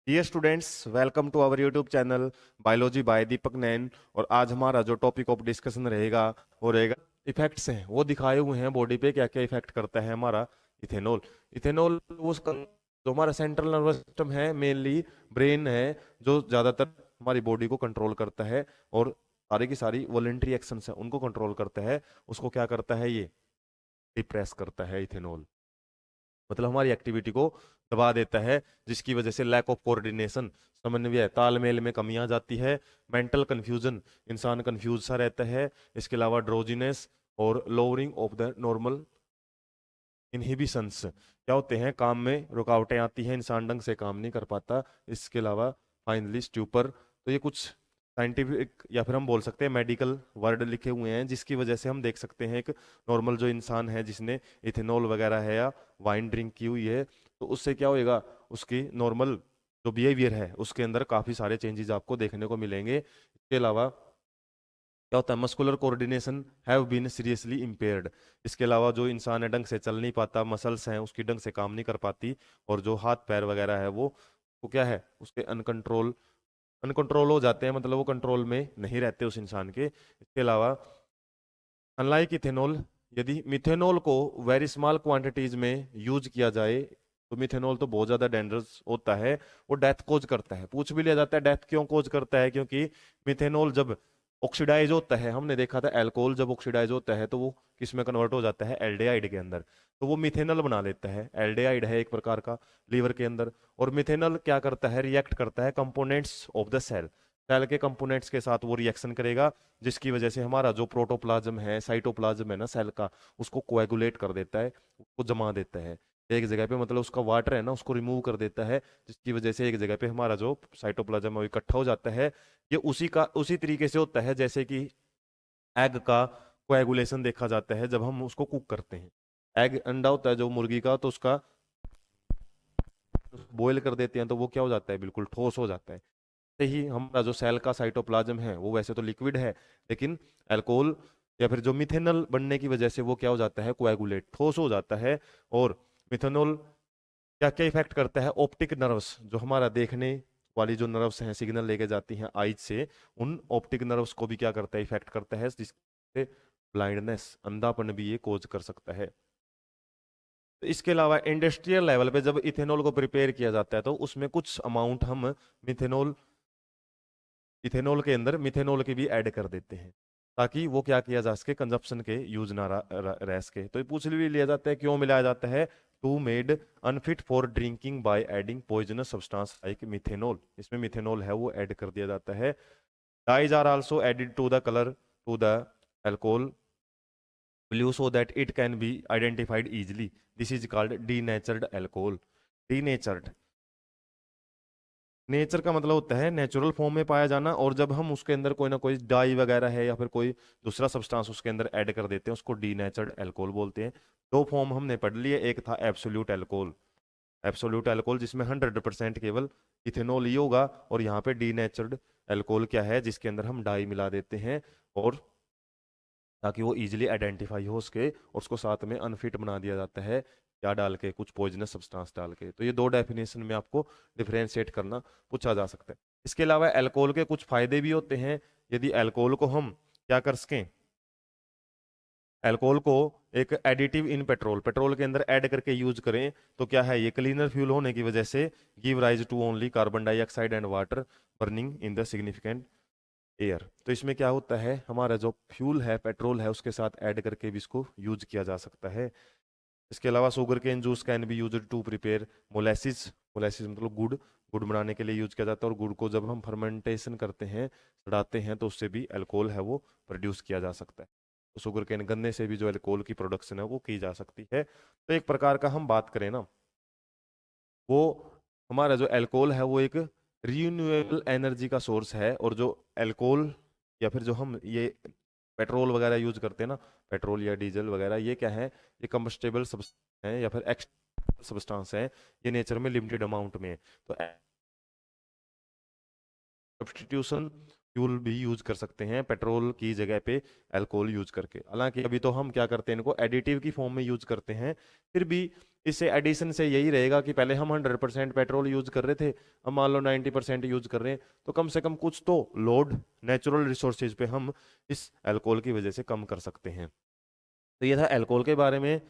Dear students, welcome to our YouTube channel biology by Deepak Nain. और आज हमारा जो टॉपिक ऑफ डिस्कशन रहेगा वो रहेगा इफेक्ट्स हैं। वो दिखाए हुए हैं बॉडी पे क्या क्या इफेक्ट करता है हमारा इथेनॉल। इथेनॉल जो हमारा सेंट्रल नर्वस सिस्टम है, मेनली ब्रेन है, जो ज्यादातर हमारी बॉडी को कंट्रोल करता है और सारी की सारी वॉलेंट्री एक्शंस है उनको कंट्रोल करता है। उसको क्या करता है, ये डिप्रेस करता है इथेनॉल। मतलब हमारी एक्टिविटी को दबा देता है, जिसकी वजह से लैक ऑफ कोऑर्डिनेशन, समन्वय तालमेल में कमी आ जाती है। मेंटल कंफ्यूजन, इंसान कंफ्यूज सा रहता है। इसके अलावा ड्रोजीनेस और lowering of the normal inhibitions, क्या होते हैं, काम में रुकावटें आती हैं, इंसान ढंग से काम नहीं कर पाता। इसके अलावा फाइनली स्ट्यूपर। तो ये कुछ साइंटिफिक या फिर हम बोल सकते हैं मेडिकल वर्ड लिखे हुए हैं, जिसकी वजह से हम देख सकते हैं एक नॉर्मल जो इंसान है जिसने इथेनॉल वगैरह है या वाइन ड्रिंक की हुई है, तो उससे क्या होएगा, उसकी नॉर्मल जो बिहेवियर है उसके अंदर काफी सारे चेंजेस आपको देखने को मिलेंगे। इसके अलावा क्या होता है, muscular coordination have been seriously impaired. इसके अलावा जो इंसान है ढंग से चल नहीं पाता, मसल्स हैं उसकी ढंग से काम नहीं कर पाती, और जो हाथ पैर वगैरह है वो क्या है, उसके अनकंट्रोल अनकंट्रोल हो जाते हैं, मतलब वो कंट्रोल में नहीं रहते उस इंसान के। इसके अलावा अनलाइक इथेनॉल, यदि मिथेनॉल को वेरी स्मॉल क्वांटिटीज में यूज किया जाए तो मिथेनॉल तो बहुत ज्यादा डेंजरस होता है। वो डेथ कोज करता है। पूछ भी लिया जाता है डेथ क्यों कोज करता है, क्योंकि मिथेनॉल जब ऑक्सीडाइज होता है, हमने देखा था अल्कोहल जब ऑक्सीडाइज होता है तो वो किस में कन्वर्ट हो जाता है, एल्डेहाइड के अंदर। तो वो मिथेनॉल बना लेता है। एल्डेहाइड है एक प्रकार का लीवर के अंदर। और मिथेनॉल क्या करता है, रिएक्ट करता है components of the cell, cell के कंपोनेंट्स के साथ वो रिएक्शन करेगा, जिसकी वजह से हमारा जो प्रोटोप्लाज्म है, साइटोप्लाज्म है ना सेल का, उसको कोएगुलेट कर देता है, उसको जमा देता है एक जगह पे। मतलब उसका वाटर है ना उसको रिमूव कर देता है, जिसकी वजह से एक जगह पे हमारा जो साइटोप्लाज्म है वो इकट्ठा हो जाता है। ये उसी तरीके से होता है जैसे कि एग का कोएगुलेशन देखा जाता है जब हम उसको कुक करते हैं। एग अंडा होता है जो मुर्गी का, तो उसका बॉईल कर देते हैं तो वो क्या हो जाता है, बिल्कुल ठोस हो जाता है। से ही हमारा जो सेल का साइटोप्लाज्म है वो वैसे तो लिक्विड है, लेकिन अल्कोहल या फिर जो मिथेनॉल बनने की वजह से वो क्या हो जाता है, कोएगुलेट, ठोस हो जाता है। और मिथेनॉल क्या क्या इफेक्ट करता है, ऑप्टिक नर्व्स, जो हमारा देखने वाली जो नर्व्स हैं सिग्नल लेके जाती हैं आईज से, उन ऑप्टिक नर्व्स को भी क्या करता है, इफेक्ट करता है, जिससे ब्लाइंडनेस, अंधापन भी ये कोज कर सकता है। तो इसके अलावा इंडस्ट्रियल लेवल पे जब इथेनॉल को प्रिपेयर किया जाता है तो उसमें कुछ अमाउंट हम मिथेनॉल इथेनॉल के अंदर मिथेनॉल के भी ऐड कर देते हैं, ताकि वो क्या किया जा सके, कंजप्शन के यूज ना रह सके। तो ये पूछ भी लिया जाता है क्यों मिलाया जाता है, to made unfit for drinking by adding poisonous substance like methanol. इसमें मिथेनॉल है वो ऐड कर दिया जाता है। Dyes are also added to the colour to the alcohol blue so that it can be identified easily. This is called denatured alcohol. Denatured, nature का मतलब होता है नेचुरल फॉर्म में पाया जाना, और जब हम उसके अंदर कोई ना कोई डाई वगैरह है या फिर कोई दूसरा सब्सटेंस उसके अंदर ऐड कर देते हैं उसको डीनेचर्ड अल्कोहल बोलते हैं। दो फॉर्म हमने पढ़ लिए, एक था एब्सोल्यूट अल्कोहल, एब्सोल्यूट अल्कोहल जिसमें 100% केवल इथेनॉल ही होगा, और यहाँ पे डीनेचर्ड अल्कोहल क्या है, जिसके अंदर हम डाई मिला देते हैं, और ताकि वो इजीली आइडेंटिफाई हो सके, और उसको साथ में अनफिट बना दिया जाता है, क्या डाल के, कुछ पॉइजनस सब्सटेंस डाल के। तो ये दो डेफिनेशन में आपको डिफरेंशिएट करना पूछा जा सकता है। इसके अलावा अल्कोहल के कुछ फायदे भी होते हैं। यदि अल्कोहल को हम क्या कर सकें, अल्कोहल को एक एडिटिव इन पेट्रोल, पेट्रोल के अंदर ऐड करके यूज करें, तो क्या है, ये क्लीनर फ्यूल होने की वजह से give rise to only carbon dioxide and water burning in the significant air. तो इसमें क्या होता है, हमारा जो फ्यूल है, पेट्रोल है, उसके साथ ऐड करके भी इसको यूज किया जा सकता है। इसके अलावा sugarcane juice can be used to prepare molasses. Molasses मतलब गुड़, गुड़ बनाने के लिए यूज किया जाता है, और गुड़ को जब हम फर्मेंटेशन करते हैं, सड़ाते हैं, तो उससे भी अल्कोहल है वो प्रोड्यूस किया जा सकता है। तो शुगर केन गन्ने से भी जो अल्कोहल की प्रोडक्शन है वो की जा सकती है। तो एक प्रकार का हम बात करें ना, वो हमारा जो अल्कोहल है वो एक रीन्यूएबल एनर्जी का सोर्स है। और जो अल्कोहल या फिर जो हम ये पेट्रोल वगैरह यूज करते हैं ना, पेट्रोल या डीजल वगैरह, ये क्या है, ये कंबस्टेबल सब्सटेंस है या फिर एक्सटर्नल सब्सटेंस है, ये नेचर में लिमिटेड अमाउंट में है। तो सब्स्टिट्यूशन फ्यूल भी यूज कर सकते हैं पेट्रोल की जगह पे अल्कोहल यूज करके। हालांकि अभी तो हम क्या करते हैं, इनको एडिटिव की फॉर्म में यूज करते हैं। फिर भी इससे एडिशन से यही रहेगा कि पहले हम 100% पेट्रोल यूज कर रहे थे, हम मान लो 90% यूज कर रहे हैं, तो कम से कम कुछ तो लोड नेचुरल रिसोर्सेज पे हम इस अल्कोहल की वजह से कम कर सकते हैं। तो ये था अल्कोहल के बारे में।